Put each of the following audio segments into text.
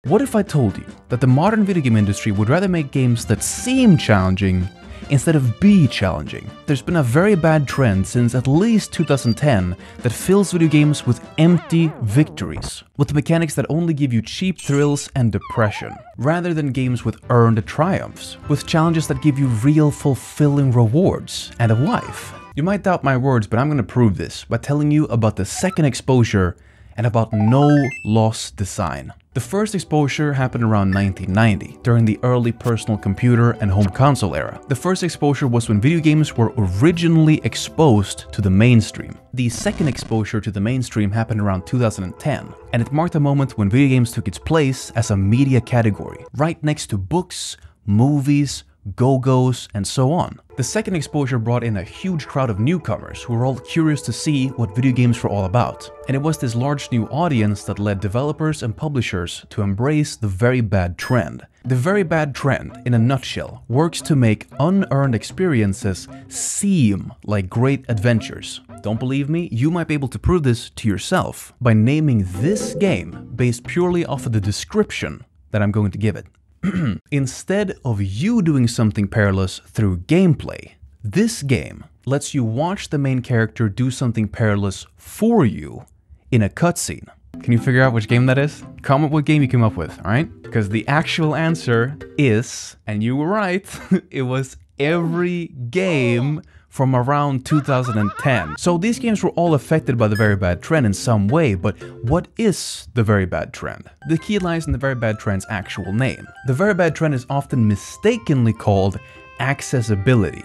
What if I told you that the modern video game industry would rather make games that seem challenging instead of be challenging? There's been a very bad trend since at least 2010 that fills video games with empty victories, with mechanics that only give you cheap thrills and depression, rather than games with earned triumphs, with challenges that give you real fulfilling rewards and a wife. You might doubt my words, but I'm gonna prove this by telling you about the second exposure and about no loss design. The first exposure happened around 1990, during the early personal computer and home console era. The first exposure was when video games were originally exposed to the mainstream. The second exposure to the mainstream happened around 2010, and it marked a moment when video games took its place as a media category, right next to books, movies, go-go's, and so on. The second exposure brought in a huge crowd of newcomers who were all curious to see what video games were all about. And it was this large new audience that led developers and publishers to embrace the very bad trend. The very bad trend, in a nutshell, works to make unearned experiences seem like great adventures. Don't believe me? You might be able to prove this to yourself by naming this game based purely off of the description that I'm going to give it. Instead of you doing something perilous through gameplay, this game lets you watch the main character do something perilous for you in a cutscene. Can you figure out which game that is? Comment what game you came up with, alright? Because the actual answer is, and you were right, it was every game from around 2010. So these games were all affected by the very bad trend in some way, but what is the very bad trend? The key lies in the very bad trend's actual name. The very bad trend is often mistakenly called accessibility.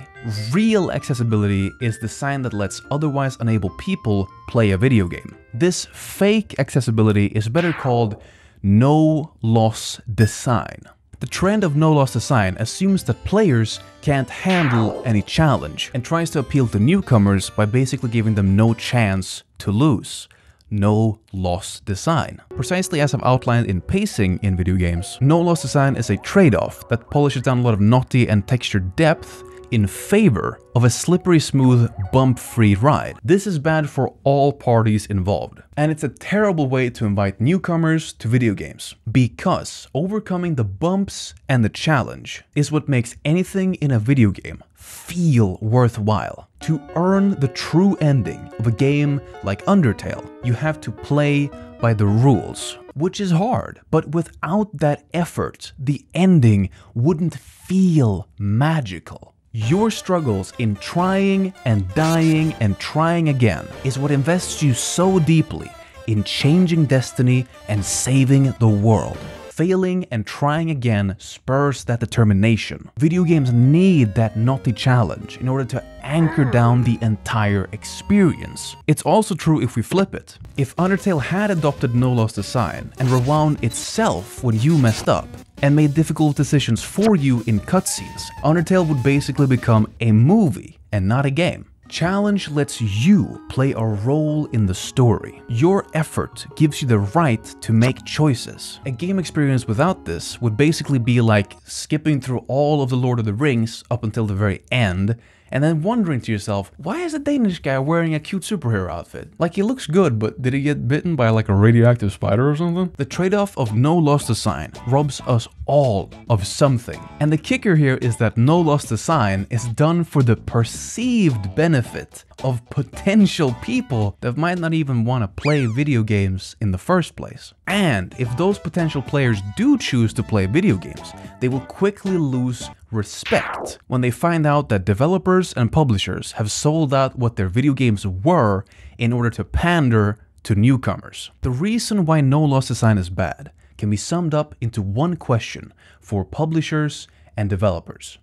Real accessibility is the sign that lets otherwise unable people play a video game. This fake accessibility is better called no loss design. The trend of no loss design assumes that players can't handle any challenge and tries to appeal to newcomers by basically giving them no chance to lose. No loss design. Precisely as I've outlined in pacing in video games, no loss design is a trade-off that polishes down a lot of knotty and textured depth in favor of a slippery smooth, bump-free ride. This is bad for all parties involved. And it's a terrible way to invite newcomers to video games, because overcoming the bumps and the challenge is what makes anything in a video game feel worthwhile. To earn the true ending of a game like Undertale, you have to play by the rules, which is hard, but without that effort, the ending wouldn't feel magical. Your struggles in trying and dying and trying again is what invests you so deeply in changing destiny and saving the world. Failing and trying again spurs that determination. Video games need that knotty challenge in order to anchor down the entire experience. It's also true if we flip it. If Undertale had adopted no loss design and rewound itself when you messed up, and made difficult decisions for you in cutscenes, Undertale would basically become a movie and not a game. Challenge lets you play a role in the story. Your effort gives you the right to make choices. A game experience without this would basically be like skipping through all of the Lord of the Rings up until the very end, and then wondering to yourself, why is a Danish guy wearing a cute superhero outfit? Like, he looks good, but did he get bitten by like a radioactive spider or something? The trade-off of no loss design robs us all of something. And the kicker here is that no loss design is done for the perceived benefit of potential people that might not even want to play video games in the first place. And if those potential players do choose to play video games, they will quickly lose respect when they find out that developers and publishers have sold out what their video games were in order to pander to newcomers. The reason why no loss design is bad can be summed up into one question for publishers and developers.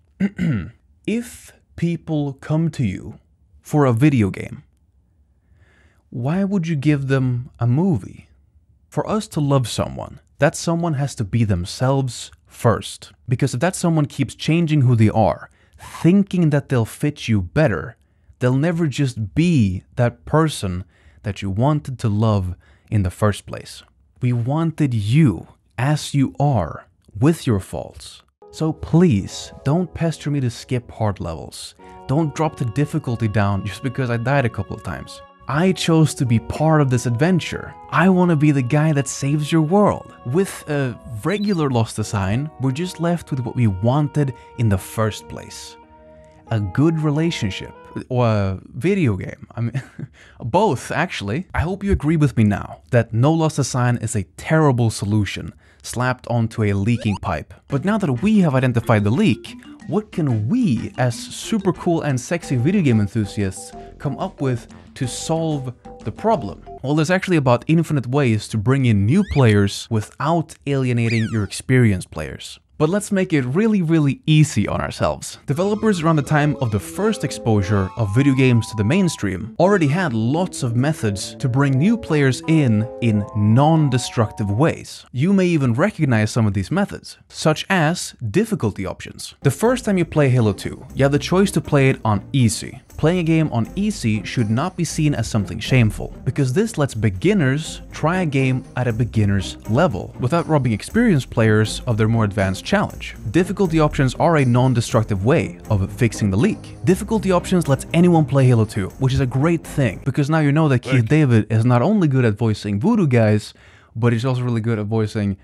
If people come to you for a video game, why would you give them a movie? For us to love someone, that someone has to be themselves first. Because if that someone keeps changing who they are, thinking that they'll fit you better, they'll never just be that person that you wanted to love in the first place. We wanted you as you are, with your faults. So please, don't pester me to skip hard levels. Don't drop the difficulty down just because I died a couple of times. I chose to be part of this adventure. I want to be the guy that saves your world. With a regular Lost Design, we're just left with what we wanted in the first place. A good relationship. Or a video game. I mean, both, actually. I hope you agree with me now that no Lost Design is a terrible solution slapped onto a leaking pipe. But now that we have identified the leak, what can we, as super cool and sexy video game enthusiasts, come up with to solve the problem? Well, there's actually about infinite ways to bring in new players without alienating your experienced players. But let's make it really easy on ourselves. Developers around the time of the first exposure of video games to the mainstream already had lots of methods to bring new players in non-destructive ways. You may even recognize some of these methods, such as difficulty options. The first time you play Halo 2, you have the choice to play it on easy. Playing a game on easy should not be seen as something shameful, because this lets beginners try a game at a beginner's level, without robbing experienced players of their more advanced challenge. Difficulty options are a non-destructive way of fixing the leak. Difficulty options lets anyone play Halo 2, which is a great thing, because now you know that Keith David is not only good at voicing voodoo guys, but he's also really good at voicing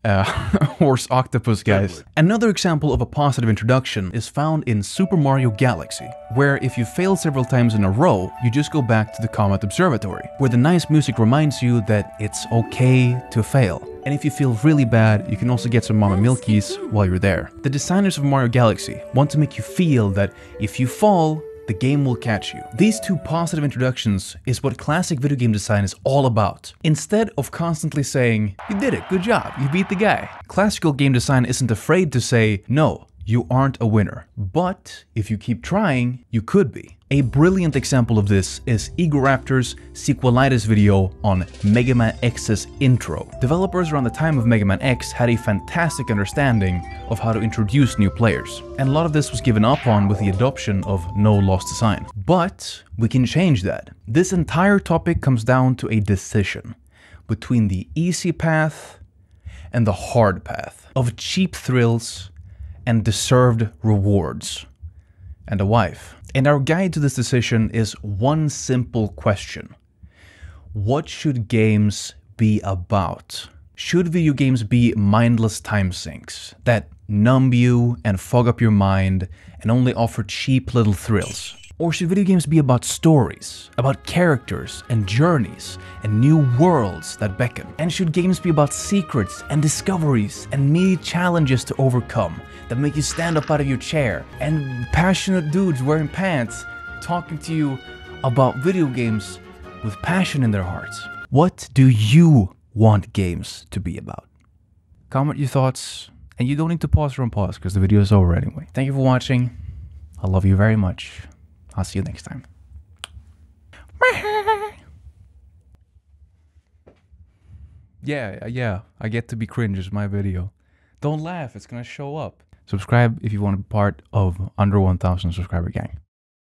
horse octopus guys. Another example of a positive introduction is found in Super Mario Galaxy, where if you fail several times in a row, you just go back to the Comet Observatory, where the nice music reminds you that it's okay to fail. And if you feel really bad, you can also get some Mama Milkies while you're there. The designers of Mario Galaxy want to make you feel that if you fall, the game will catch you. These two positive introductions is what classic video game design is all about. Instead of constantly saying, "You did it, good job, you beat the guy," classical game design isn't afraid to say, "No, you aren't a winner. But if you keep trying, you could be." A brilliant example of this is Egoraptor's sequelitis video on Mega Man X's intro. Developers around the time of Mega Man X had a fantastic understanding of how to introduce new players, and a lot of this was given up on with the adoption of no Lost Design. But we can change that. This entire topic comes down to a decision between the easy path and the hard path of cheap thrills and deserved rewards, and a wife. And our guide to this decision is one simple question. What should games be about? Should video games be mindless time sinks that numb you and fog up your mind and only offer cheap little thrills? Or should video games be about stories, about characters and journeys and new worlds that beckon? And should games be about secrets and discoveries and meaty challenges to overcome that make you stand up out of your chair, and passionate dudes wearing pants talking to you about video games with passion in their hearts? What do you want games to be about? Comment your thoughts, and you don't need to pause or unpause because the video is over anyway. Thank you for watching. I love you very much. I'll see you next time. Yeah, I get to be cringe as my video. Don't laugh, it's gonna show up. Subscribe if you want to be part of under 1,000 subscriber gang.